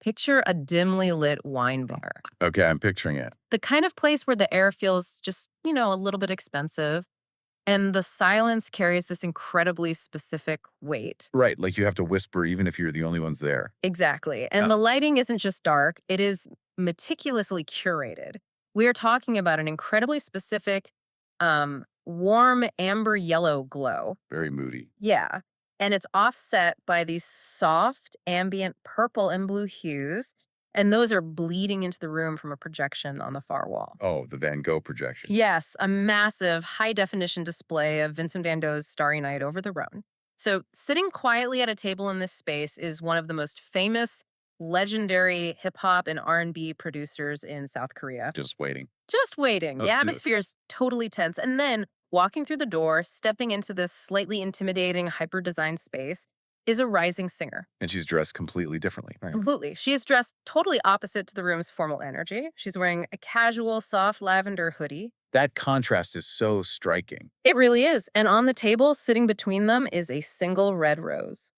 Picture a dimly lit wine bar. Okay, I'm picturing it. The kind of place where the air feels just, a little bit expensive. And the silence carries this incredibly specific weight. Right, like you have to whisper even if you're the only ones there. Exactly. And the lighting isn't just dark, it is meticulously curated. We are talking about an incredibly specific, warm amber yellow glow. Very moody. Yeah. And it's offset by these soft, ambient purple and blue hues. And those are bleeding into the room from a projection on the far wall. Oh, the Van Gogh projection. Yes, a massive, high-definition display of Vincent van Gogh's Starry Night over the Rhone. So sitting quietly at a table in this space is one of the most famous, legendary hip-hop and R&B producers in South Korea. Just waiting. Just waiting. The Let's do it. atmosphere is totally tense. And then walking through the door, stepping into this slightly intimidating, hyper-designed space, is a rising singer. And she's dressed completely differently. Right. Completely. She is dressed totally opposite to the room's formal energy. She's wearing a casual, soft lavender hoodie. That contrast is so striking. It really is. And on the table, sitting between them, is a single red rose.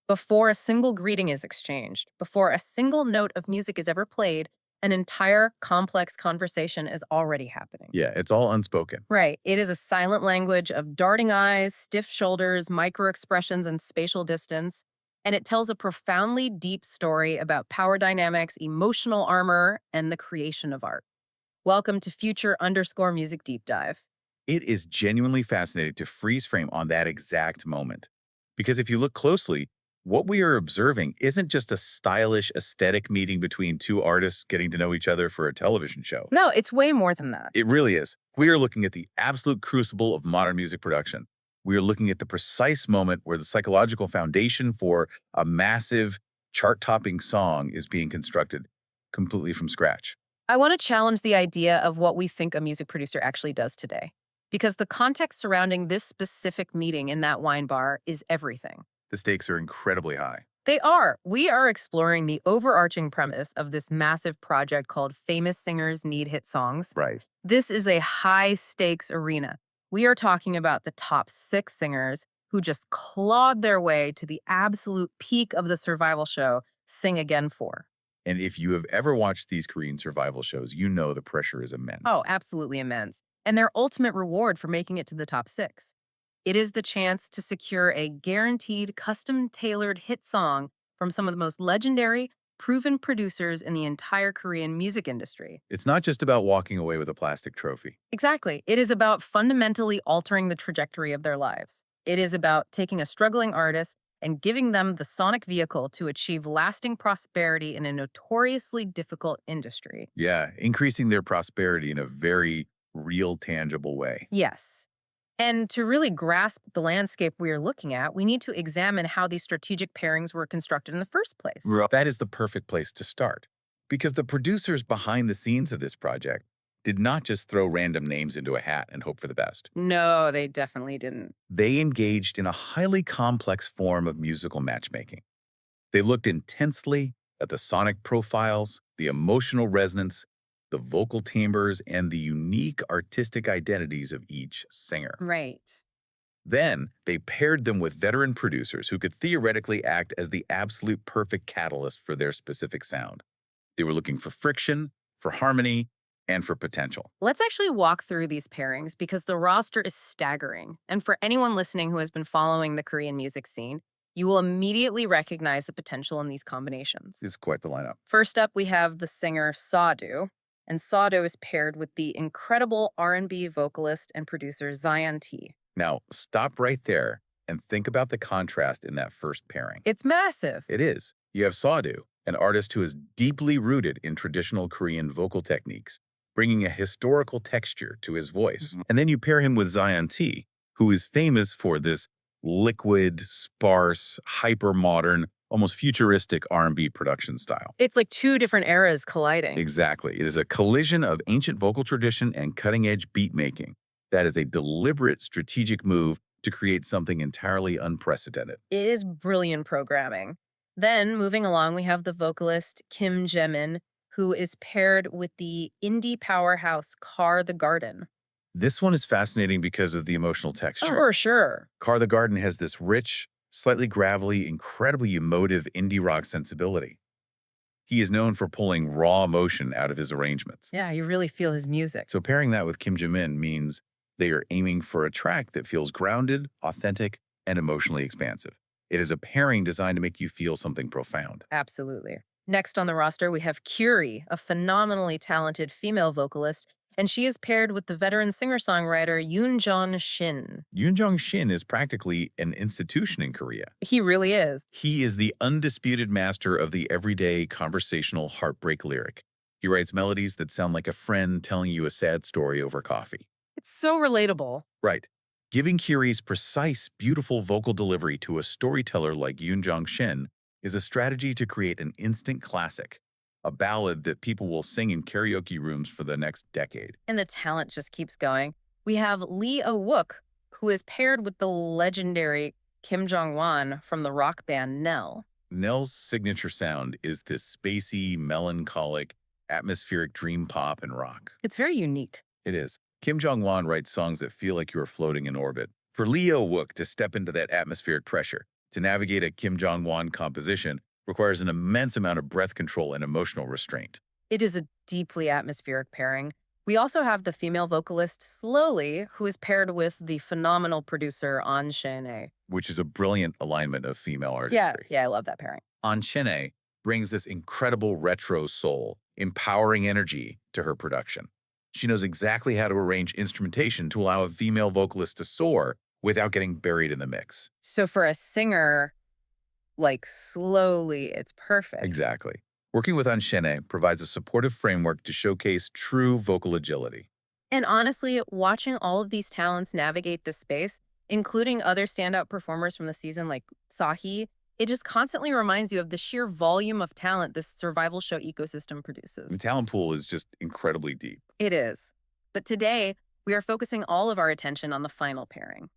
Before a single greeting is exchanged, before a single note of music is ever played, an entire complex conversation is already happening. Yeah, it's all unspoken. Right. It is a silent language of darting eyes, stiff shoulders, micro-expressions, and spatial distance. And it tells a profoundly deep story about power dynamics, emotional armor, and the creation of art. Welcome to Future_Music Deep Dive. It is genuinely fascinating to freeze frame on that exact moment. Because if you look closely, what we are observing isn't just a stylish aesthetic meeting between two artists getting to know each other for a television show. No, it's way more than that. It really is. We are looking at the absolute crucible of modern music production. We are looking at the precise moment where the psychological foundation for a massive chart-topping song is being constructed completely from scratch. I want to challenge the idea of what we think a music producer actually does today. Because the context surrounding this specific meeting in that wine bar is everything. The stakes are incredibly high. They are. We are exploring the overarching premise of this massive project called Famous Singers Need Hit Songs. Right. This is a high-stakes arena. We are talking about the top 6 singers who just clawed their way to the absolute peak of the survival show, Sing Again 4. And if you have ever watched these Korean survival shows, you know the pressure is immense. Oh, absolutely immense. And their ultimate reward for making it to the top 6. It is the chance to secure a guaranteed, custom-tailored hit song from some of the most legendary, proven producers in the entire Korean music industry. It's not just about walking away with a plastic trophy. Exactly. It is about fundamentally altering the trajectory of their lives. It is about taking a struggling artist and giving them the sonic vehicle to achieve lasting prosperity in a notoriously difficult industry. Yeah, increasing their prosperity in a very real, tangible way. Yes. And to really grasp the landscape we are looking at, we need to examine how these strategic pairings were constructed in the first place. That is the perfect place to start. Because the producers behind the scenes of this project did not just throw random names into a hat and hope for the best. No, they definitely didn't. They engaged in a highly complex form of musical matchmaking. They looked intensely at the sonic profiles, the emotional resonance, the vocal timbres, and the unique artistic identities of each singer. Right. Then, they paired them with veteran producers who could theoretically act as the absolute perfect catalyst for their specific sound. They were looking for friction, for harmony, and for potential. Let's actually walk through these pairings because the roster is staggering. And for anyone listening who has been following the Korean music scene, you will immediately recognize the potential in these combinations. It's quite the lineup. First up, we have the singer CoDo. And CoDo is paired with the incredible R&B vocalist and producer Zion T. Now, stop right there and think about the contrast in that first pairing. It's massive. It is. You have CoDo, an artist who is deeply rooted in traditional Korean vocal techniques, bringing a historical texture to his voice. And then you pair him with Zion T, who is famous for this liquid, sparse, hyper-modern, almost futuristic R&B production style. It's like 2 different eras colliding. Exactly. It is a collision of ancient vocal tradition and cutting-edge beat making. That is a deliberate strategic move to create something entirely unprecedented. It is brilliant programming. Then, moving along, we have the vocalist Kim Jaemin, who is paired with the indie powerhouse Car the Garden. This one is fascinating because of the emotional texture. For sure. Car the Garden has this rich, slightly gravelly, incredibly emotive indie rock sensibility. He is known for pulling raw emotion out of his arrangements. Yeah, you really feel his music. So pairing that with Kim Jae-min means they are aiming for a track that feels grounded, authentic, and emotionally expansive. It is a pairing designed to make you feel something profound. Absolutely. Next on the roster, we have Curie, a phenomenally talented female vocalist, and she is paired with the veteran singer-songwriter Yoon Jong-shin. Yoon Jong-shin is practically an institution in Korea. He really is. He is the undisputed master of the everyday conversational heartbreak lyric. He writes melodies that sound like a friend telling you a sad story over coffee. It's so relatable. Right. Giving Curie's precise, beautiful vocal delivery to a storyteller like Yoon Jong-shin is a strategy to create an instant classic, a ballad that people will sing in karaoke rooms for the next decade. And the talent just keeps going. We have Lee Oh-wook, who is paired with the legendary Kim Jong-won from the rock band Nell. Nell's signature sound is this spacey, melancholic, atmospheric dream pop and rock. It's very unique. It is. Kim Jong-won writes songs that feel like you are floating in orbit. For Lee Oh-wook to step into that atmospheric pressure, to navigate a Kim Jong-won composition, requires an immense amount of breath control and emotional restraint. It is a deeply atmospheric pairing. We also have the female vocalist Slowly, who is paired with the phenomenal producer An Shin-ae. Which is a brilliant alignment of female artistry. Yeah, I love that pairing. An Shin-ae brings this incredible retro soul, empowering energy to her production. She knows exactly how to arrange instrumentation to allow a female vocalist to soar without getting buried in the mix. So for a singer, like Slowly, it's perfect. Exactly. Working with An Shin-ae provides a supportive framework to showcase true vocal agility. And honestly, watching all of these talents navigate this space, including other standout performers from the season like Sahi, it just constantly reminds you of the sheer volume of talent this survival show ecosystem produces. The talent pool is just incredibly deep. It is. But today, we are focusing all of our attention on the final pairing.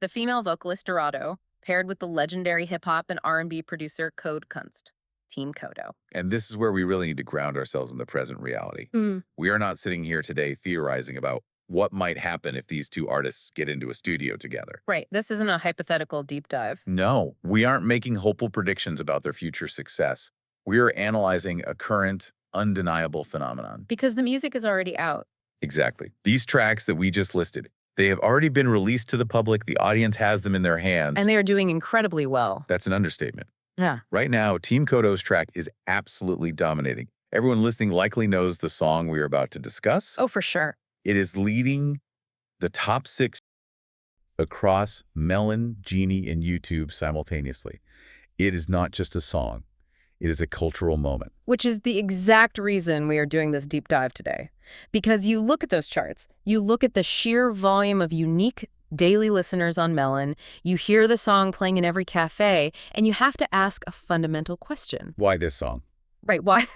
The female vocalist Dorado, paired with the legendary hip-hop and R&B producer Code Kunst, Team CoDo. And this is where we really need to ground ourselves in the present reality. We are not sitting here today theorizing about what might happen if these two artists get into a studio together. Right. This isn't a hypothetical deep dive. No, we aren't making hopeful predictions about their future success. We are analyzing a current, undeniable phenomenon. Because the music is already out. Exactly. These tracks that we just listed, they have already been released to the public. The audience has them in their hands. And they are doing incredibly well. That's an understatement. Yeah. Right now, Team CoDo's track is absolutely dominating. Everyone listening likely knows the song we are about to discuss. Oh, for sure. It is leading the top 6 across Melon, Genie, and YouTube simultaneously. It is not just a song. It is a cultural moment. Which is the exact reason we are doing this deep dive today. Because you look at those charts, you look at the sheer volume of unique daily listeners on Melon, you hear the song playing in every cafe, and you have to ask a fundamental question. Why this song? Right, why?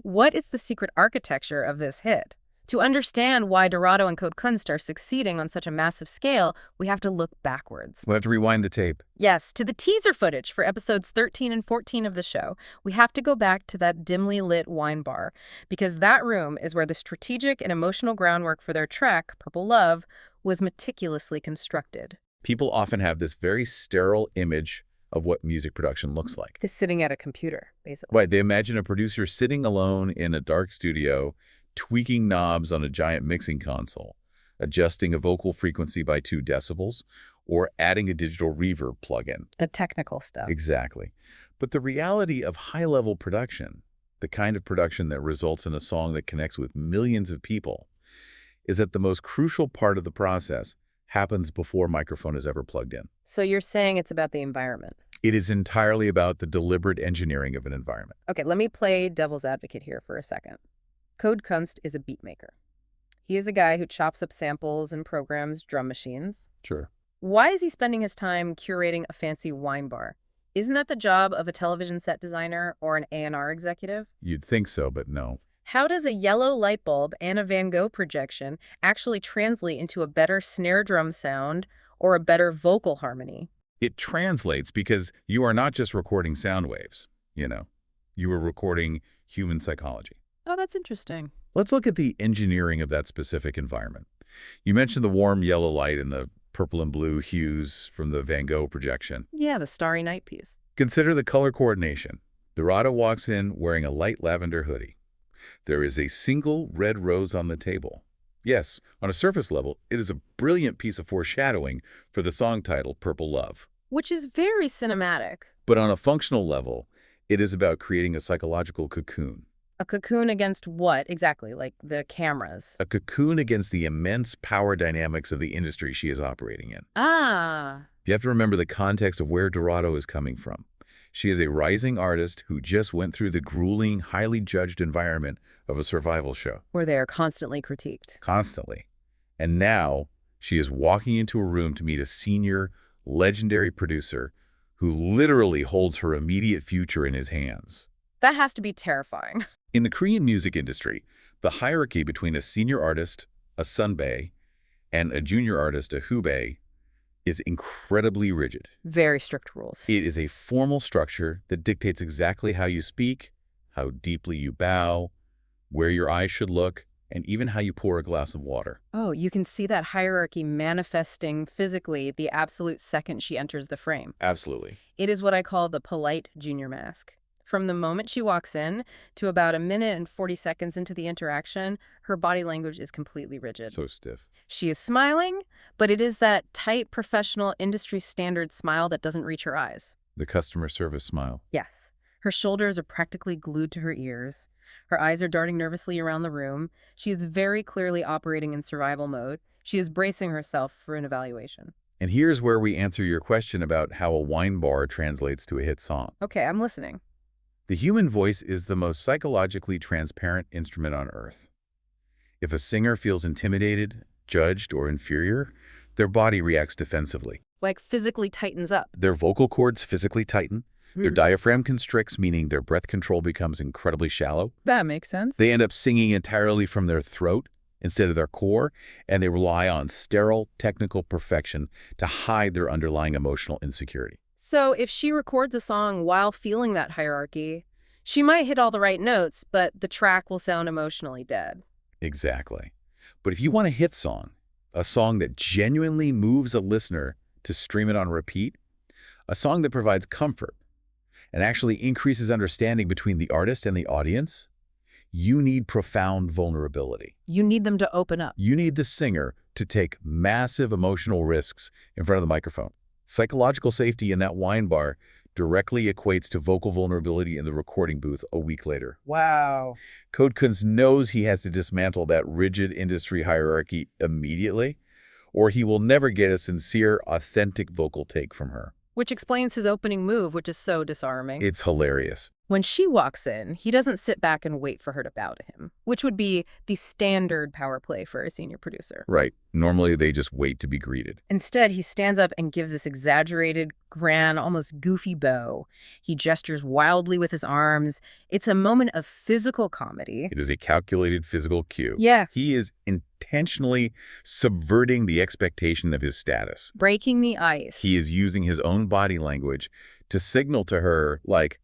What is the secret architecture of this hit? To understand why Dorado and Code Kunst are succeeding on such a massive scale, we have to look backwards. We'll have to rewind the tape. Yes, to the teaser footage for episodes 13 and 14 of the show. We have to go back to that dimly lit wine bar, because that room is where the strategic and emotional groundwork for their track, Purple Love, was meticulously constructed. People often have this very sterile image of what music production looks like. Just sitting at a computer, basically. Right, they imagine a producer sitting alone in a dark studio, tweaking knobs on a giant mixing console, adjusting a vocal frequency by 2 decibels, or adding a digital reverb plugin. The technical stuff. Exactly. But the reality of high-level production, the kind of production that results in a song that connects with millions of people, is that the most crucial part of the process happens before microphone is ever plugged in. So you're saying it's about the environment? It is entirely about the deliberate engineering of an environment. Okay, let me play devil's advocate here for a second. Code Kunst is a beat maker. He is a guy who chops up samples and programs drum machines. Sure. Why is he spending his time curating a fancy wine bar? Isn't that the job of a television set designer or an A&R executive? You'd think so, but no. How does a yellow light bulb and a Van Gogh projection actually translate into a better snare drum sound or a better vocal harmony? It translates because you are not just recording sound waves, you are recording human psychology. Oh, that's interesting. Let's look at the engineering of that specific environment. You mentioned the warm yellow light and the purple and blue hues from the Van Gogh projection. Yeah, the Starry Night piece. Consider the color coordination. Dorado walks in wearing a light lavender hoodie. There is a single red rose on the table. Yes, on a surface level, it is a brilliant piece of foreshadowing for the song title, Purple Love. Which is very cinematic. But on a functional level, it is about creating a psychological cocoon. A cocoon against what exactly? Like the cameras? A cocoon against the immense power dynamics of the industry she is operating in. Ah. You have to remember the context of where Dorado is coming from. She is a rising artist who just went through the grueling, highly judged environment of a survival show. Where they are constantly critiqued. Constantly. And now she is walking into a room to meet a senior, legendary producer who literally holds her immediate future in his hands. That has to be terrifying. In the Korean music industry, the hierarchy between a senior artist, a sunbae, and a junior artist, a hubae, is incredibly rigid. Very strict rules. It is a formal structure that dictates exactly how you speak, how deeply you bow, where your eyes should look, and even how you pour a glass of water. Oh, you can see that hierarchy manifesting physically the absolute second she enters the frame. Absolutely. It is what I call the polite junior mask. From the moment she walks in to about a minute and 40 seconds into the interaction, her body language is completely rigid. So stiff. She is smiling, but it is that tight, professional, industry standard smile that doesn't reach her eyes. The customer service smile. Yes. Her shoulders are practically glued to her ears. Her eyes are darting nervously around the room. She is very clearly operating in survival mode. She is bracing herself for an evaluation. And here's where we answer your question about how a wine bar translates to a hit song. Okay, I'm listening. The human voice is the most psychologically transparent instrument on earth. If a singer feels intimidated, judged, or inferior, their body reacts defensively. Like physically tightens up. Their vocal cords physically tighten. Their diaphragm constricts, meaning their breath control becomes incredibly shallow. That makes sense. They end up singing entirely from their throat instead of their core, and they rely on sterile, technical perfection to hide their underlying emotional insecurity. So if she records a song while feeling that hierarchy, she might hit all the right notes, but the track will sound emotionally dead. Exactly. But if you want a hit song, a song that genuinely moves a listener to stream it on repeat, a song that provides comfort and actually increases understanding between the artist and the audience, you need profound vulnerability. You need them to open up. You need the singer to take massive emotional risks in front of the microphone. Psychological safety in that wine bar directly equates to vocal vulnerability in the recording booth a week later. Wow. Kunst knows he has to dismantle that rigid industry hierarchy immediately, or he will never get a sincere, authentic vocal take from her. Which explains his opening move, which is so disarming. It's hilarious. When she walks in, he doesn't sit back and wait for her to bow to him, which would be the standard power play for a senior producer. Right. Normally, they just wait to be greeted. Instead, he stands up and gives this exaggerated, grand, almost goofy bow. He gestures wildly with his arms. It's a moment of physical comedy. It is a calculated physical cue. Yeah. He is intentionally subverting the expectation of his status. Breaking the ice. He is using his own body language to signal to her, like,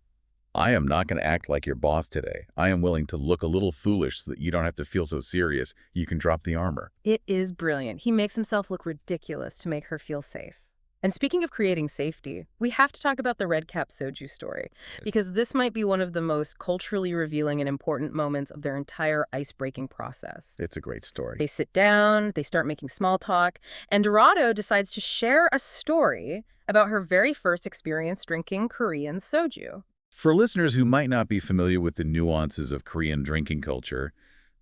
I am not going to act like your boss today. I am willing to look a little foolish so that you don't have to feel so serious. You can drop the armor. It is brilliant. He makes himself look ridiculous to make her feel safe. And speaking of creating safety, we have to talk about the Red Cap Soju story, because this might be one of the most culturally revealing and important moments of their entire ice-breaking process. It's a great story. They sit down, they start making small talk, and Dorado decides to share a story about her very first experience drinking Korean soju. For listeners who might not be familiar with the nuances of Korean drinking culture,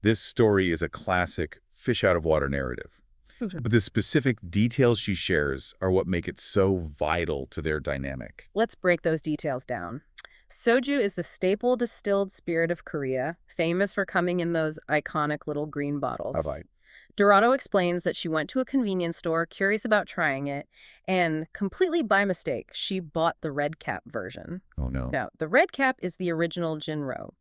this story is a classic fish-out-of-water narrative. But the specific details she shares are what make it so vital to their dynamic. Let's break those details down. Soju is the staple distilled spirit of Korea, famous for coming in those iconic little green bottles. Have I? Dorado explains that she went to a convenience store, curious about trying it, and completely by mistake, she bought the Red Cap version. Oh, no. Now, the Red Cap is the original Jinro.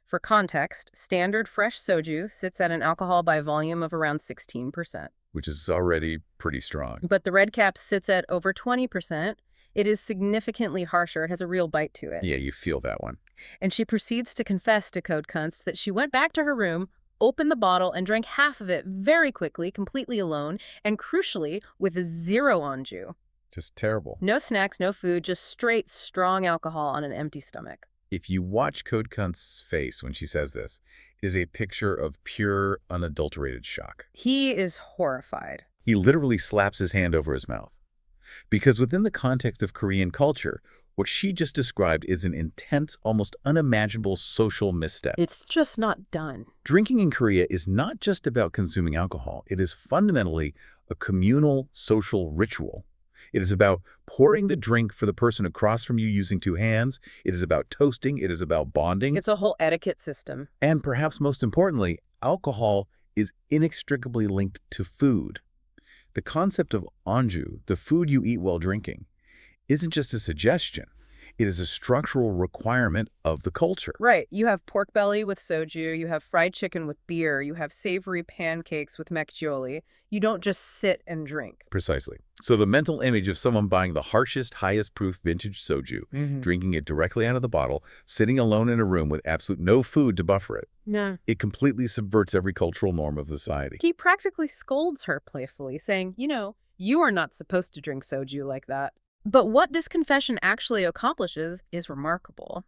For context, standard fresh soju sits at an alcohol by volume of around 16%. Which is already pretty strong. But the Red Cap sits at over 20%. It is significantly harsher. It has a real bite to it. Yeah, you feel that one. And she proceeds to confess to CoDo's that she went back to her room, opened the bottle, and drank half of it very quickly, completely alone, and crucially, with zero onju. Just terrible. No snacks, no food, just straight, strong alcohol on an empty stomach. If you watch Kunst's face when she says this, it is a picture of pure, unadulterated shock. He is horrified. He literally slaps his hand over his mouth. Because within the context of Korean culture, what she just described is an intense, almost unimaginable social misstep. It's just not done. Drinking in Korea is not just about consuming alcohol. It is fundamentally a communal social ritual. It is about pouring the drink for the person across from you using two hands. It is about toasting. It is about bonding. It's a whole etiquette system. And perhaps most importantly, alcohol is inextricably linked to food. The concept of anju, the food you eat while drinking, isn't just a suggestion. It is a structural requirement of the culture. Right. You have pork belly with soju. You have fried chicken with beer. You have savory pancakes with makgeolli. You don't just sit and drink. Precisely. So the mental image of someone buying the harshest, highest proof vintage soju, drinking it directly out of the bottle, sitting alone in a room with absolute no food to buffer it, it completely subverts every cultural norm of society. He practically scolds her playfully, saying, you are not supposed to drink soju like that. But what this confession actually accomplishes is remarkable.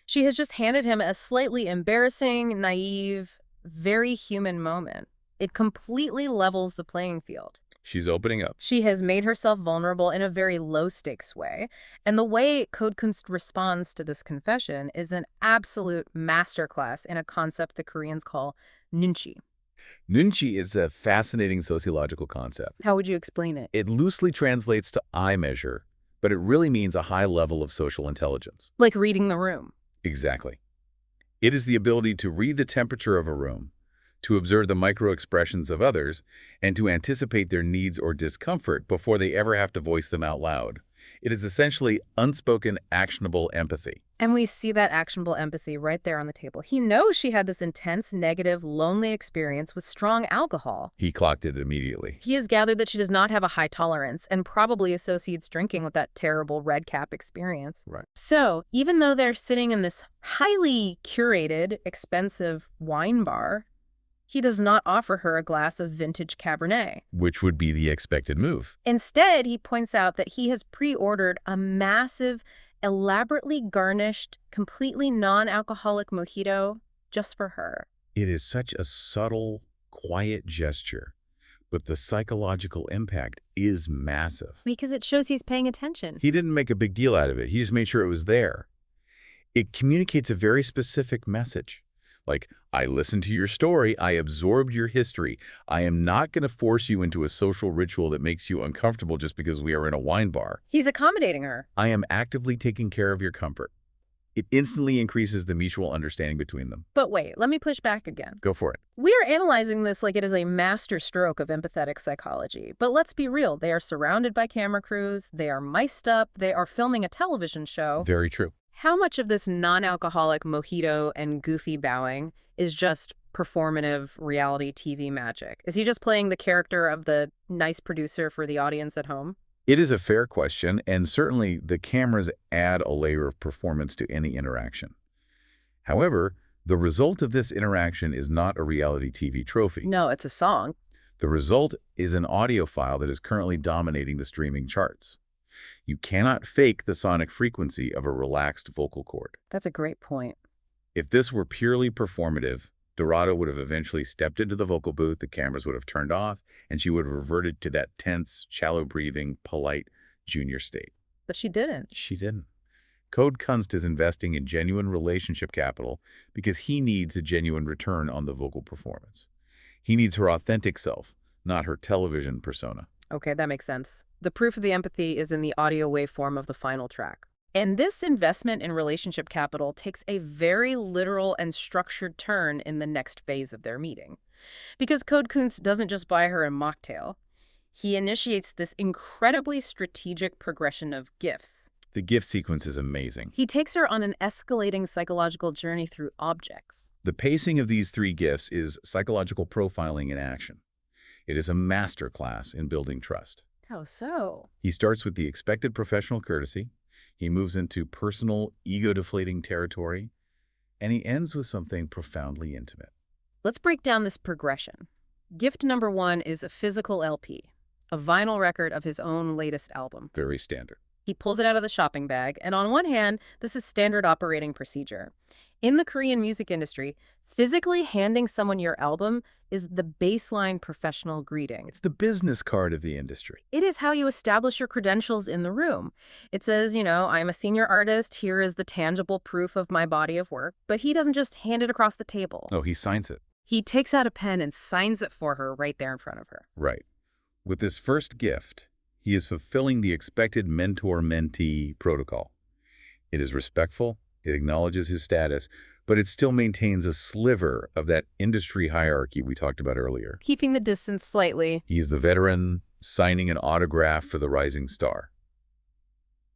She has just handed him a slightly embarrassing, naive, very human moment. It completely levels the playing field. She's opening up. She has made herself vulnerable in a very low-stakes way, and the way Kunst responds to this confession is an absolute masterclass in a concept the Koreans call 눈치. 눈chi is a fascinating sociological concept. How would you explain it? It loosely translates to eye measure, but it really means a high level of social intelligence. Like reading the room. Exactly. It is the ability to read the temperature of a room, to observe the micro-expressions of others, and to anticipate their needs or discomfort before they ever have to voice them out loud. It is essentially unspoken, actionable empathy. And we see that actionable empathy right there on the table. He knows she had this intense, negative, lonely experience with strong alcohol. He clocked it immediately. He has gathered that she does not have a high tolerance and probably associates drinking with that terrible Red Cap experience. Right. So, even though they're sitting in this highly curated, expensive wine bar, he does not offer her a glass of vintage Cabernet. Which would be the expected move. Instead, he points out that he has pre-ordered a massive, elaborately garnished, completely non-alcoholic mojito just for her. It is such a subtle, quiet gesture, but the psychological impact is massive. Because it shows he's paying attention. He didn't make a big deal out of it. He just made sure it was there. It communicates a very specific message. Like, I listened to your story, I absorbed your history. I am not going to force you into a social ritual that makes you uncomfortable just because we are in a wine bar. He's accommodating her. I am actively taking care of your comfort. It instantly increases the mutual understanding between them. But wait, let me push back again. Go for it. We are analyzing this like it is a master stroke of empathetic psychology. But let's be real, they are surrounded by camera crews, they are mic'd up, they are filming a television show. Very true. How much of this non-alcoholic mojito and goofy bowing is just performative reality TV magic? Is he just playing the character of the nice producer for the audience at home? It is a fair question, and certainly the cameras add a layer of performance to any interaction. However, the result of this interaction is not a reality TV trophy. No, it's a song. The result is an audio file that is currently dominating the streaming charts. You cannot fake the sonic frequency of a relaxed vocal cord. That's a great point. If this were purely performative, Dorado would have eventually stepped into the vocal booth, the cameras would have turned off, and she would have reverted to that tense, shallow-breathing, polite junior state. But she didn't. She didn't. Kunst is investing in genuine relationship capital because he needs a genuine return on the vocal performance. He needs her authentic self, not her television persona. Okay, that makes sense. The proof of the empathy is in the audio waveform of the final track. And this investment in relationship capital takes a very literal and structured turn in the next phase of their meeting. Because Kunst doesn't just buy her a mocktail. He initiates this incredibly strategic progression of gifts. The gift sequence is amazing. He takes her on an escalating psychological journey through objects. The pacing of these three gifts is psychological profiling in action. It is a masterclass in building trust. How so? He starts with the expected professional courtesy. He moves into personal, ego-deflating territory. And he ends with something profoundly intimate. Let's break down this progression. Gift number 1 is a physical LP, a vinyl record of his own latest album. Very standard. He pulls it out of the shopping bag, and on one hand, this is standard operating procedure. In the Korean music industry, physically handing someone your album is the baseline professional greeting. It's the business card of the industry. It is how you establish your credentials in the room. It says, I'm a senior artist, here is the tangible proof of my body of work, but he doesn't just hand it across the table. Oh, he signs it. He takes out a pen and signs it for her right there in front of her. Right. With this first gift, he is fulfilling the expected mentor-mentee protocol. It is respectful, it acknowledges his status, but it still maintains a sliver of that industry hierarchy we talked about earlier. Keeping the distance slightly. He's the veteran, signing an autograph for the rising star.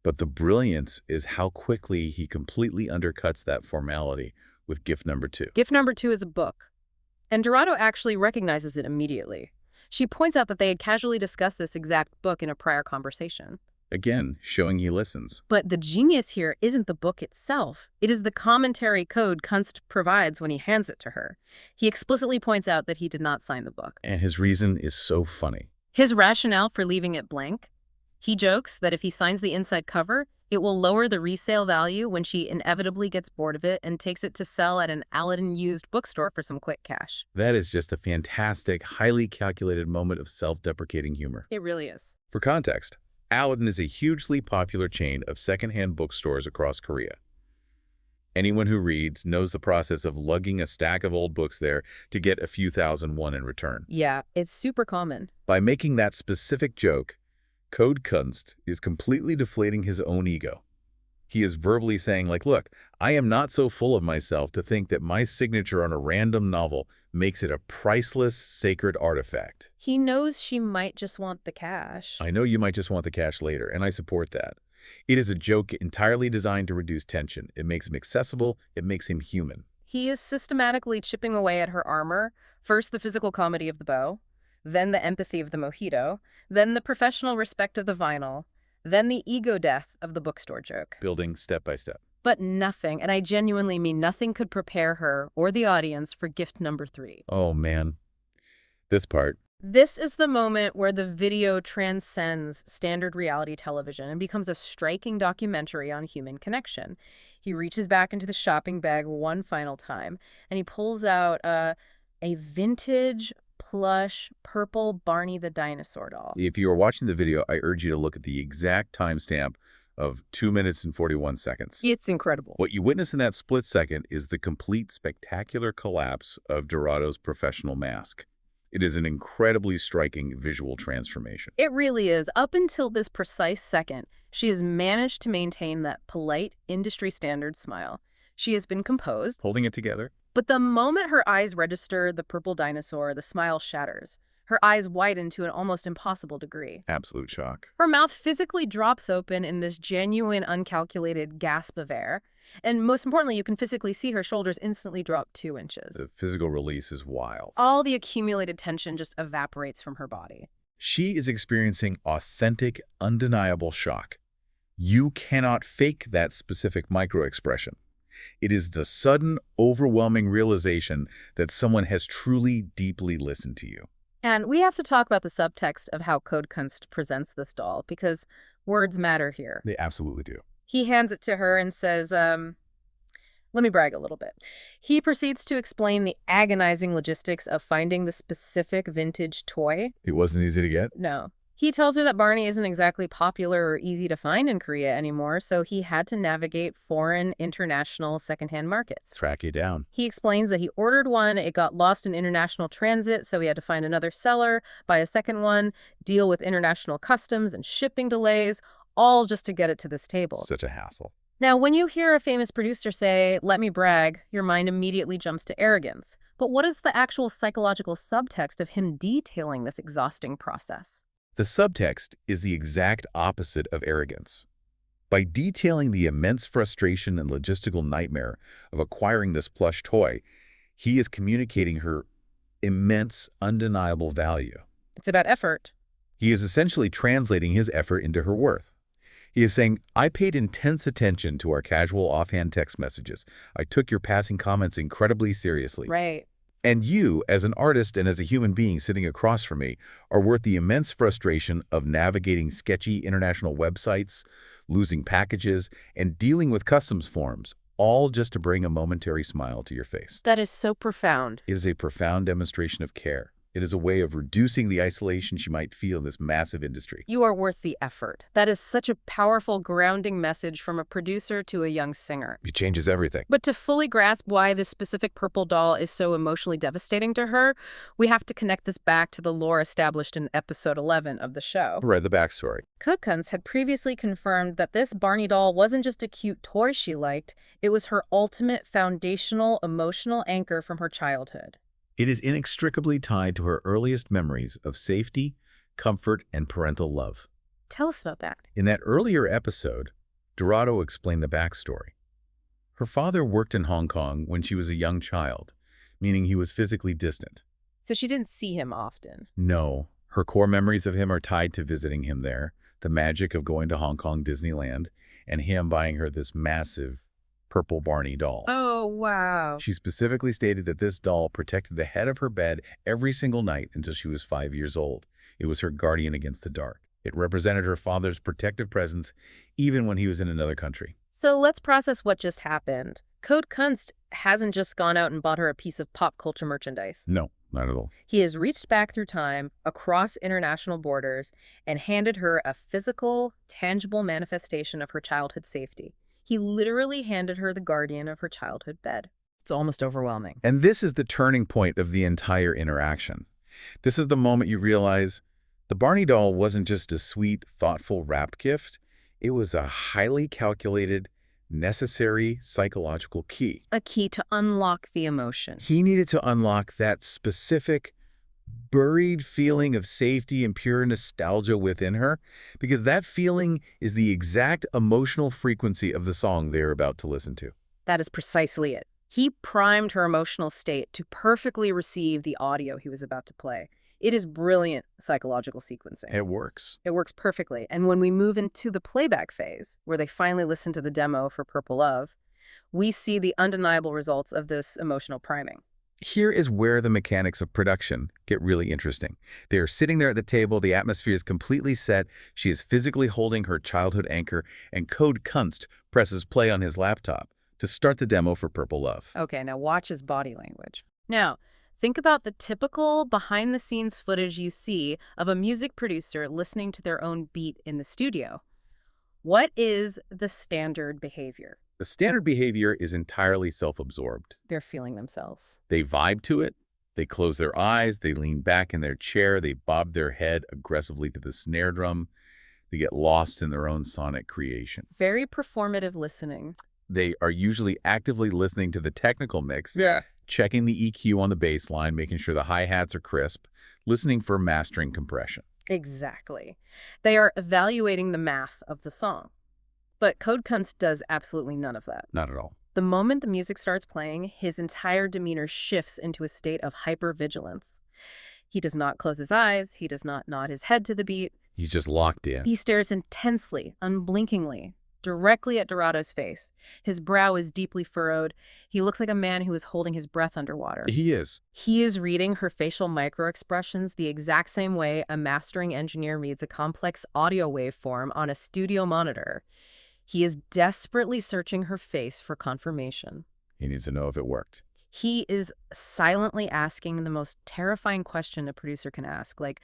But the brilliance is how quickly he completely undercuts that formality with gift number 2. Gift number 2 is a book. And Dorado actually recognizes it immediately. She points out that they had casually discussed this exact book in a prior conversation. Again, showing he listens. But the genius here isn't the book itself. It is the commentary code Kunst provides when he hands it to her. He explicitly points out that he did not sign the book. And his reason is so funny. His rationale for leaving it blank? He jokes that if he signs the inside cover, it will lower the resale value when she inevitably gets bored of it and takes it to sell at an Aladdin-used bookstore for some quick cash. That is just a fantastic, highly calculated moment of self-deprecating humor. It really is. For context, Aladdin is a hugely popular chain of secondhand bookstores across Korea. Anyone who reads knows the process of lugging a stack of old books there to get a few thousand won in return. Yeah, it's super common. By making that specific joke, Kunst is completely deflating his own ego. He is verbally saying, look, I am not so full of myself to think that my signature on a random novel makes it a priceless, sacred artifact. He knows she might just want the cash. I know you might just want the cash later, and I support that. It is a joke entirely designed to reduce tension. It makes him accessible. It makes him human. He is systematically chipping away at her armor. First, the physical comedy of the bow, then the empathy of the mojito, then the professional respect of the vinyl, then the ego death of the bookstore joke. Building step by step. But nothing, and I genuinely mean nothing, could prepare her or the audience for gift number 3. Oh, man. This part. This is the moment where the video transcends standard reality television and becomes a striking documentary on human connection. He reaches back into the shopping bag one final time, and he pulls out a vintage plush purple Barney the dinosaur doll. If you are watching the video, I urge you to look at the exact timestamp of 2 minutes and 41 seconds. It's incredible. What you witness in that split second is the complete spectacular collapse of Dorado's professional mask. It is an incredibly striking visual transformation. It really is. Up until this precise second, she has managed to maintain that polite, industry standard smile. She has been composed, Holding it together. but the moment her eyes register the purple dinosaur, the smile shatters. Her eyes widen to an almost impossible degree. Absolute shock. Her mouth physically drops open in this genuine, uncalculated gasp of air. And most importantly, you can physically see her shoulders instantly drop 2 inches. The physical release is wild. All the accumulated tension just evaporates from her body. She is experiencing authentic, undeniable shock. You cannot fake that specific micro-expression. It is the sudden, overwhelming realization that someone has truly, deeply listened to you. And we have to talk about the subtext of how Kunst presents this doll, because words matter here. They absolutely do. He hands it to her and says, let me brag a little bit. He proceeds to explain the agonizing logistics of finding the specific vintage toy. It wasn't easy to get? No. He tells her that Barney isn't exactly popular or easy to find in Korea anymore, so he had to navigate foreign, international secondhand markets. Track you down. He explains that he ordered one, it got lost in international transit, so he had to find another seller, buy a second one, deal with international customs and shipping delays, all just to get it to this table. Such a hassle. Now, when you hear a famous producer say, "Let me brag," your mind immediately jumps to arrogance. But what is the actual psychological subtext of him detailing this exhausting process? The subtext is the exact opposite of arrogance. By detailing the immense frustration and logistical nightmare of acquiring this plush toy, he is communicating her immense, undeniable value. It's about effort. He is essentially translating his effort into her worth. He is saying, I paid intense attention to our casual offhand text messages. I took your passing comments incredibly seriously. Right. And you, as an artist and as a human being sitting across from me, are worth the immense frustration of navigating sketchy international websites, losing packages, and dealing with customs forms, all just to bring a momentary smile to your face. That is so profound. It is a profound demonstration of care. It is a way of reducing the isolation she might feel in this massive industry. You are worth the effort. That is such a powerful, grounding message from a producer to a young singer. It changes everything. But to fully grasp why this specific purple doll is so emotionally devastating to her, we have to connect this back to the lore established in episode 11 of the show. Right, the backstory. Code Kunst had previously confirmed that this Barney doll wasn't just a cute toy she liked, it was her ultimate foundational emotional anchor from her childhood. It is inextricably tied to her earliest memories of safety, comfort, and parental love. Tell us about that. In that earlier episode, Dorado explained the backstory. Her father worked in Hong Kong when she was a young child, meaning he was physically distant. So she didn't see him often. No, her core memories of him are tied to visiting him there, the magic of going to Hong Kong Disneyland, and him buying her this massive purple Barney doll. Oh, wow. She specifically stated that this doll protected the head of her bed every single night until she was 5 years old. It was her guardian against the dark. It represented her father's protective presence even when he was in another country. So let's process what just happened. Code Kunst hasn't just gone out and bought her a piece of pop culture merchandise. No, not at all. He has reached back through time, across international borders, and handed her a physical, tangible manifestation of her childhood safety. He literally handed her the guardian of her childhood bed. It's almost overwhelming. And this is the turning point of the entire interaction. This is the moment you realize the Barney doll wasn't just a sweet, thoughtful wrapped gift. It was a highly calculated, necessary psychological key. A key to unlock the emotion. He needed to unlock that specific, buried feeling of safety and pure nostalgia within her, because that feeling is the exact emotional frequency of the song they're about to listen to. That is precisely it. He primed her emotional state to perfectly receive the audio he was about to play. It is brilliant psychological sequencing. It works. It works perfectly. And when we move into the playback phase, where they finally listen to the demo for Purple Love, we see the undeniable results of this emotional priming. Here is where the mechanics of production get really interesting. They are sitting there at the table, the atmosphere is completely set, she is physically holding her childhood anchor, and Code Kunst presses play on his laptop to start the demo for Purple Love. Okay, now watch his body language. Now, think about the typical behind-the-scenes footage you see of a music producer listening to their own beat in the studio. What is the standard behavior? The standard behavior is entirely self-absorbed. They're feeling themselves. They vibe to it, they close their eyes, they lean back in their chair, they bob their head aggressively to the snare drum, they get lost in their own sonic creation. Very performative listening. They are usually actively listening to the technical mix, checking the EQ on the bass line, making sure the hi-hats are crisp, listening for mastering compression. Exactly. They are evaluating the math of the song. But Code Kunst does absolutely none of that. Not at all. The moment the music starts playing, his entire demeanor shifts into a state of hypervigilance. He does not close his eyes. He does not nod his head to the beat. He's just locked in. He stares intensely, unblinkingly, directly at Dorado's face. His brow is deeply furrowed. He looks like a man who is holding his breath underwater. He is. He is reading her facial microexpressions the exact same way a mastering engineer reads a complex audio waveform on a studio monitor. He is desperately searching her face for confirmation. He needs to know if it worked. He is silently asking the most terrifying question a producer can ask, like,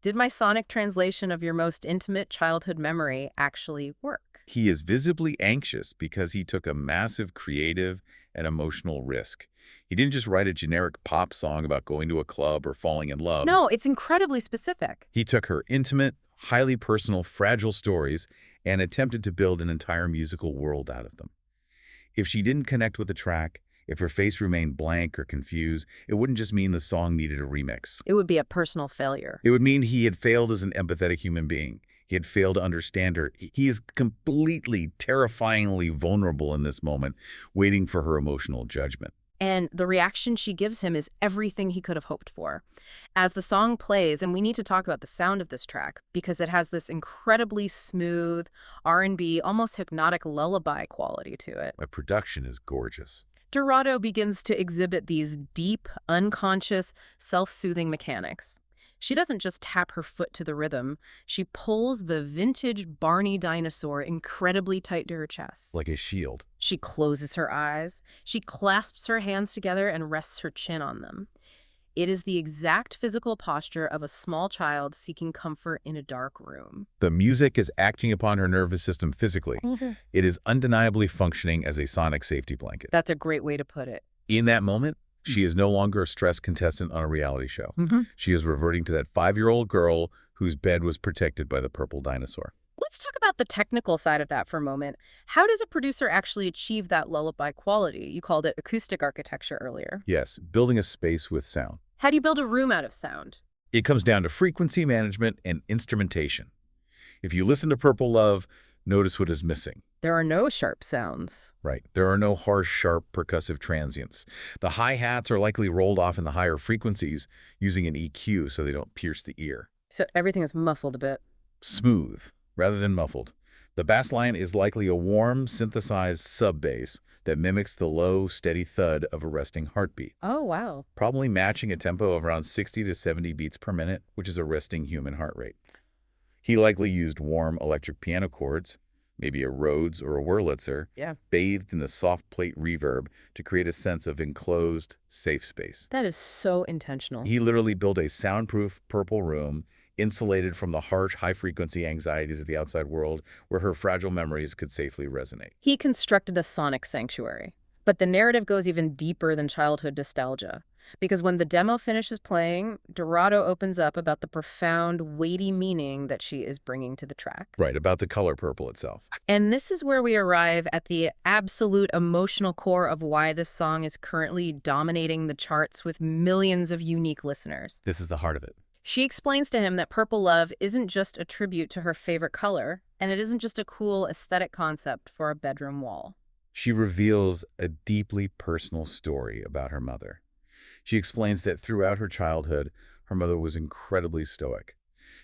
did my sonic translation of your most intimate childhood memory actually work? He is visibly anxious because he took a massive creative and emotional risk. He didn't just write a generic pop song about going to a club or falling in love. No, it's incredibly specific. He took her intimate, highly personal, fragile stories and attempted to build an entire musical world out of them. If she didn't connect with the track, if her face remained blank or confused, it wouldn't just mean the song needed a remix. It would be a personal failure. It would mean he had failed as an empathetic human being. He had failed to understand her. He is completely, terrifyingly vulnerable in this moment, waiting for her emotional judgment. And the reaction she gives him is everything he could have hoped for. As the song plays, and we need to talk about the sound of this track, because it has this incredibly smooth R&B, almost hypnotic lullaby quality to it. The production is gorgeous. Dorado begins to exhibit these deep, unconscious, self-soothing mechanics. She doesn't just tap her foot to the rhythm. She pulls the vintage Barney dinosaur incredibly tight to her chest. Like a shield. She closes her eyes. She clasps her hands together and rests her chin on them. It is the exact physical posture of a small child seeking comfort in a dark room. The music is acting upon her nervous system physically. It is undeniably functioning as a sonic safety blanket. That's a great way to put it. In that moment, she is no longer a stressed contestant on a reality show. She is reverting to that 5-year-old girl whose bed was protected by the purple dinosaur. Let's talk about the technical side of that for a moment. How does a producer actually achieve that lullaby quality? You called it acoustic architecture earlier. Yes, building a space with sound. How do you build a room out of sound? It comes down to frequency management and instrumentation. If you listen to Purple Love, notice what is missing. There are no sharp sounds. Right. There are no harsh, sharp, percussive transients. The hi-hats are likely rolled off in the higher frequencies using an EQ so they don't pierce the ear. So everything is muffled a bit. Smooth, rather than muffled. The bass line is likely a warm, synthesized sub-bass that mimics the low, steady thud of a resting heartbeat. Oh, wow. Probably matching a tempo of around 60 to 70 beats per minute, which is a resting human heart rate. He likely used warm electric piano chords, maybe a Rhodes or a Wurlitzer, bathed in a soft plate reverb to create a sense of enclosed, safe space. That is so intentional. He literally built a soundproof purple room, insulated from the harsh, high-frequency anxieties of the outside world, where her fragile memories could safely resonate. He constructed a sonic sanctuary. But the narrative goes even deeper than childhood nostalgia. Because when the demo finishes playing, Dorado opens up about the profound, weighty meaning that she is bringing to the track. Right, about the color purple itself. And this is where we arrive at the absolute emotional core of why this song is currently dominating the charts with millions of unique listeners. This is the heart of it. She explains to him that Purple Love isn't just a tribute to her favorite color, and it isn't just a cool aesthetic concept for a bedroom wall. She reveals a deeply personal story about her mother. She explains that throughout her childhood, her mother was incredibly stoic.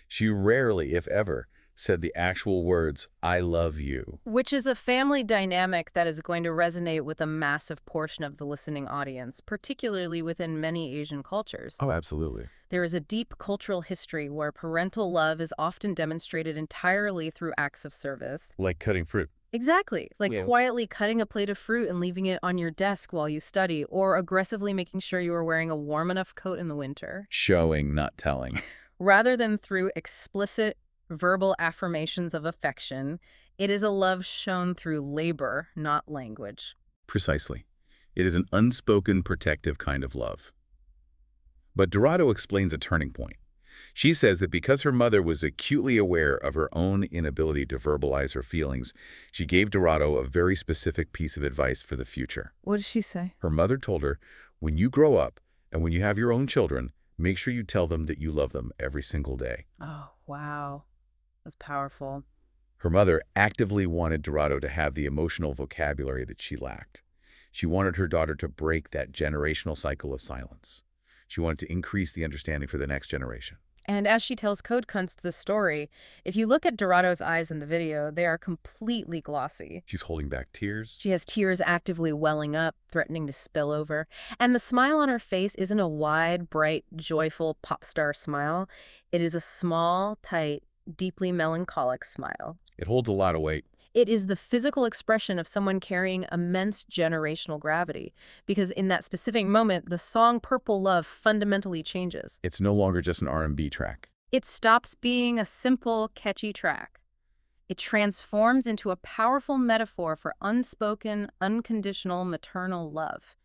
She rarely, if ever, said the actual words, "I love you." Which is a family dynamic that is going to resonate with a massive portion of the listening audience, particularly within many Asian cultures. Oh, absolutely. There is a deep cultural history where parental love is often demonstrated entirely through acts of service. Like cutting fruit. Exactly. Like quietly cutting a plate of fruit and leaving it on your desk while you study, or aggressively making sure you are wearing a warm enough coat in the winter. Showing, not telling. Rather than through explicit verbal affirmations of affection, it is a love shown through labor, not language. Precisely. It is an unspoken, protective kind of love. But Dorado explains a turning point. She says that because her mother was acutely aware of her own inability to verbalize her feelings, she gave Dorado a very specific piece of advice for the future. What did she say? Her mother told her, when you grow up and when you have your own children, make sure you tell them that you love them every single day. Oh, wow. That's powerful. Her mother actively wanted Dorado to have the emotional vocabulary that she lacked. She wanted her daughter to break that generational cycle of silence. She wanted to increase the understanding for the next generation. And as she tells CodeKunst this story, if you look at Dorado's eyes in the video, they are completely glossy. She's holding back tears. She has tears actively welling up, threatening to spill over. And the smile on her face isn't a wide, bright, joyful pop star smile. It is a small, tight, deeply melancholic smile. It holds a lot of weight. It is the physical expression of someone carrying immense generational gravity, because in that specific moment, the song Purple Love fundamentally changes. It's no longer just an R&B track. It stops being a simple, catchy track. It transforms into a powerful metaphor for unspoken, unconditional maternal love.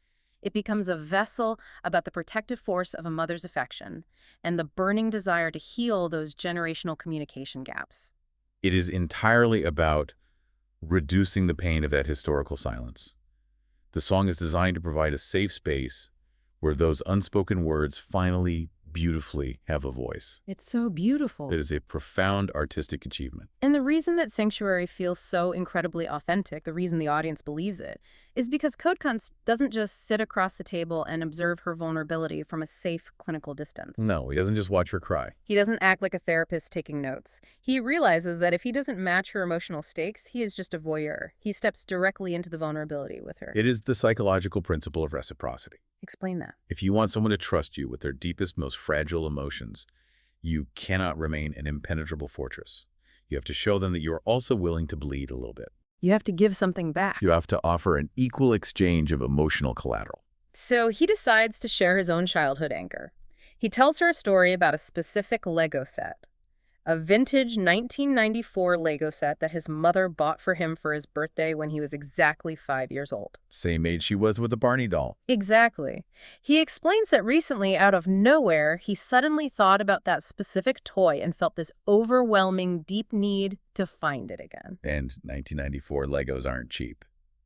It becomes a vessel about the protective force of a mother's affection and the burning desire to heal those generational communication gaps. It is entirely about reducing the pain of that historical silence. The song is designed to provide a safe space where those unspoken words finally, beautifully have a voice. It's so beautiful. It is a profound artistic achievement. And the reason that Sanctuary feels so incredibly authentic, the reason the audience believes it, is because CodeKunst doesn't just sit across the table and observe her vulnerability from a safe clinical distance. No, he doesn't just watch her cry. He doesn't act like a therapist taking notes. He realizes that if he doesn't match her emotional stakes, he is just a voyeur. He steps directly into the vulnerability with her. It is the psychological principle of reciprocity. Explain that. If you want someone to trust you with their deepest, most fragile emotions, You cannot remain an impenetrable fortress. You have to show them that you are also willing to bleed a little bit. You have to give something back. You have to offer an equal exchange of emotional collateral. So he decides to share his own childhood anchor. He tells her a story about a specific Lego set, a vintage 1994 Lego set that his mother bought for him for his birthday when he was exactly 5 years old. Same age she was with the Barney doll. Exactly. He explains that recently, out of nowhere, he suddenly thought about that specific toy and felt this overwhelming, deep need to find it again. And 1994 Legos aren't cheap.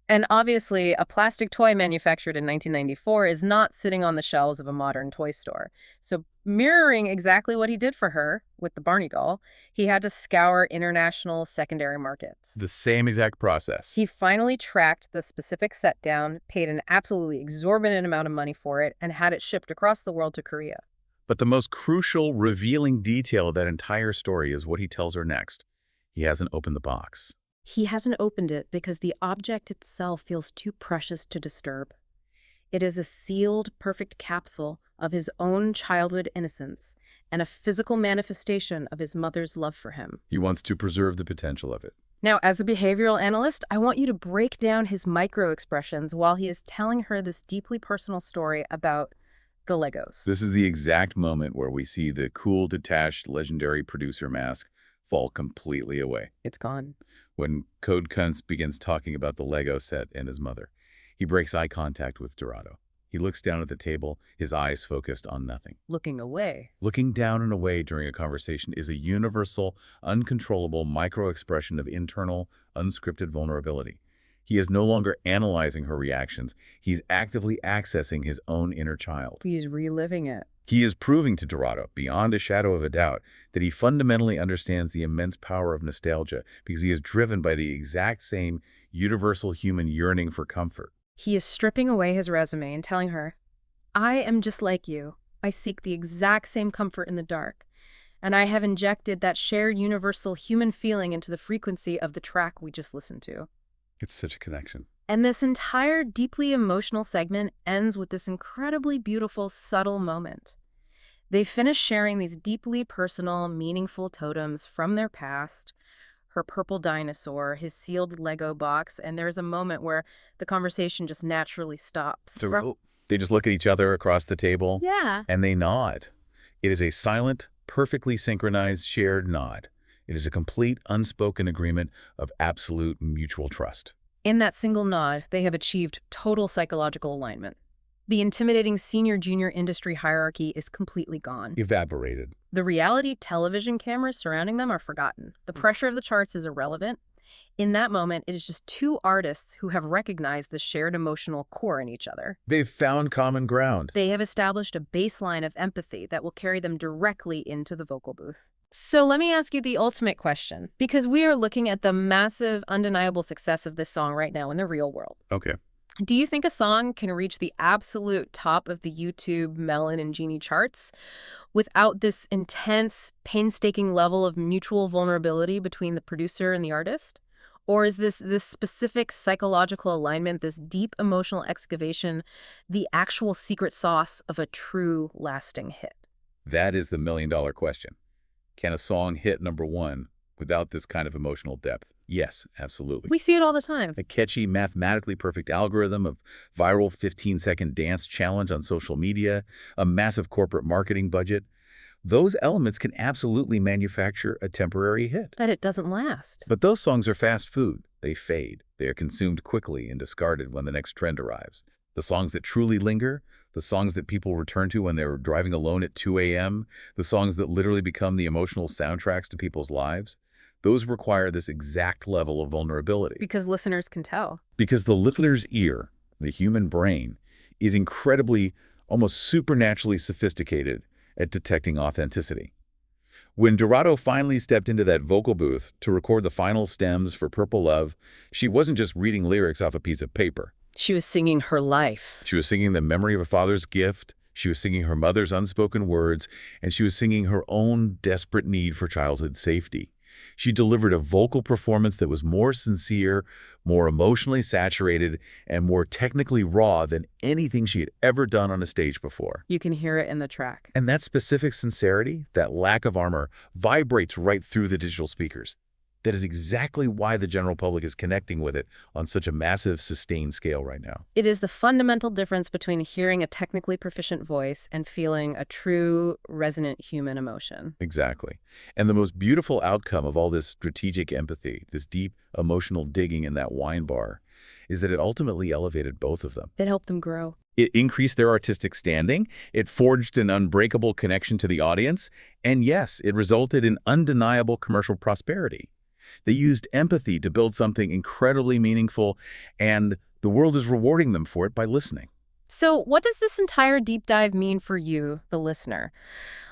And obviously, a plastic toy manufactured in 1994 is not sitting on the shelves of a modern toy store. So mirroring exactly what he did for her with the Barney doll, he had to scour international secondary markets. The same exact process. He finally tracked the specific set down, paid an absolutely exorbitant amount of money for it, and had it shipped across the world to Korea. But the most crucial, revealing detail of that entire story is what he tells her next. He hasn't opened the box. He hasn't opened it because the object itself feels too precious to disturb. It is a sealed, perfect capsule of his own childhood innocence and a physical manifestation of his mother's love for him. He wants to preserve the potential of it. Now, as a behavioral analyst, I want you to break down his micro-expressions while he is telling her this deeply personal story about the Legos. This is the exact moment where we see the cool, detached, legendary producer mask fall completely away. It's gone. When Code Kunst begins talking about the Lego set and his mother, he breaks eye contact with Dorado. He looks down at the table, his eyes focused on nothing. Looking away. Looking down and away during a conversation is a universal, uncontrollable micro-expression of internal, unscripted vulnerability. He is no longer analyzing her reactions. He's actively accessing his own inner child. He's reliving it. He is proving to Dorado, beyond a shadow of a doubt, that he fundamentally understands the immense power of nostalgia because he is driven by the exact same universal human yearning for comfort. He is stripping away his resume and telling her, I am just like you. I seek the exact same comfort in the dark. And I have injected that shared universal human feeling into the frequency of the track we just listened to. It's such a connection. And this entire deeply emotional segment ends with this incredibly beautiful, subtle moment. They finish sharing these deeply personal, meaningful totems from their past, her purple dinosaur, his sealed Lego box, and there's a moment where the conversation just naturally stops. So they just look at each other across the table. Yeah. And they nod. It is a silent, perfectly synchronized, shared nod. It is a complete, unspoken agreement of absolute mutual trust. In that single nod, they have achieved total psychological alignment. The intimidating senior-junior industry hierarchy is completely gone. Evaporated. The reality television cameras surrounding them are forgotten. The pressure of the charts is irrelevant. In that moment, it is just two artists who have recognized the shared emotional core in each other. They've found common ground. They have established a baseline of empathy that will carry them directly into the vocal booth. So let me ask you the ultimate question, because we are looking at the massive, undeniable success of this song right now in the real world. Okay. Do you think a song can reach the absolute top of the YouTube Melon and Genie charts without this intense, painstaking level of mutual vulnerability between the producer and the artist? Or is this specific psychological alignment, this deep emotional excavation, the actual secret sauce of a true, lasting hit? That is the million-dollar question. Can a song hit #1 without this kind of emotional depth? Yes, absolutely. We see it all the time. A catchy, mathematically perfect algorithm of viral 15-second dance challenge on social media, a massive corporate marketing budget. Those elements can absolutely manufacture a temporary hit. But it doesn't last. But those songs are fast food. They fade. They are consumed quickly and discarded when the next trend arrives. The songs that truly linger, the songs that people return to when they're driving alone at 2 a.m., the songs that literally become the emotional soundtracks to people's lives, those require this exact level of vulnerability. Because listeners can tell. Because the listener's ear, the human brain, is incredibly, almost supernaturally sophisticated at detecting authenticity. When Dorado finally stepped into that vocal booth to record the final stems for Purple Love, she wasn't just reading lyrics off a piece of paper. She was singing her life. She was singing the memory of a father's gift, she was singing her mother's unspoken words, and she was singing her own desperate need for childhood safety. She delivered a vocal performance that was more sincere, more emotionally saturated, and more technically raw than anything she had ever done on a stage before. You can hear it in the track. And that specific sincerity, that lack of armor, vibrates right through the digital speakers. That is exactly why the general public is connecting with it on such a massive, sustained scale right now. It is the fundamental difference between hearing a technically proficient voice and feeling a true, resonant human emotion. Exactly. And the most beautiful outcome of all this strategic empathy, this deep emotional digging in that wine bar, is that it ultimately elevated both of them. It helped them grow. It increased their artistic standing, it forged an unbreakable connection to the audience, and yes, it resulted in undeniable commercial prosperity. They used empathy to build something incredibly meaningful, and the world is rewarding them for it by listening. So what does this entire deep dive mean for you, the listener?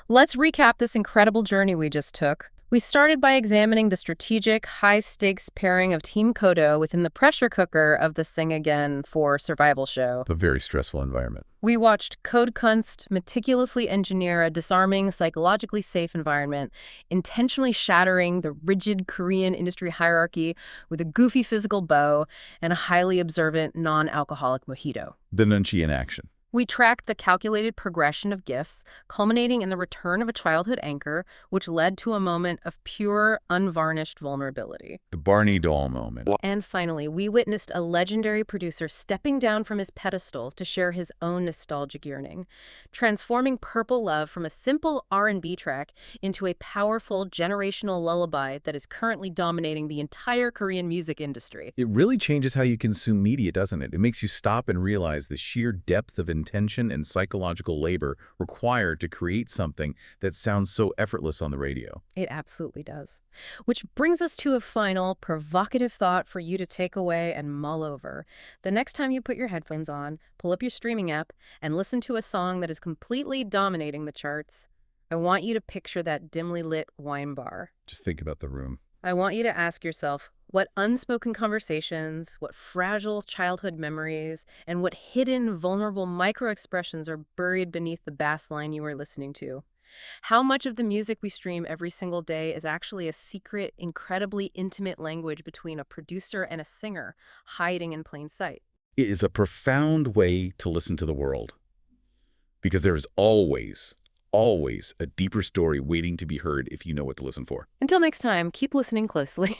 Let's recap this incredible journey we just took. We started by examining the strategic, high-stakes pairing of Team CoDo within the pressure cooker of the Sing Again for Survival show. A very stressful environment. We watched CodeKunst meticulously engineer a disarming, psychologically safe environment, intentionally shattering the rigid Korean industry hierarchy with a goofy physical bow and a highly observant, non-alcoholic mojito. The nunchi in action. We tracked the calculated progression of gifts, culminating in the return of a childhood anchor, which led to a moment of pure, unvarnished vulnerability. The Barney doll moment. And finally, we witnessed a legendary producer stepping down from his pedestal to share his own nostalgic yearning, transforming Purple Love from a simple R&B track into a powerful generational lullaby that is currently dominating the entire Korean music industry. It really changes how you consume media, doesn't it? It makes you stop and realize the sheer depth of intention and psychological labor required to create something that sounds so effortless on the radio. It absolutely does. Which brings us to a final, provocative thought for you to take away and mull over. The next time you put your headphones on, pull up your streaming app, and listen to a song that is completely dominating the charts, I want you to picture that dimly lit wine bar. Just think about the room. I want you to ask yourself, what unspoken conversations, what fragile childhood memories, and what hidden, vulnerable micro-expressions are buried beneath the bass line you are listening to? How much of the music we stream every single day is actually a secret, incredibly intimate language between a producer and a singer, hiding in plain sight? It is a profound way to listen to the world. Because there is always a deeper story waiting to be heard if you know what to listen for. Until next time, keep listening closely.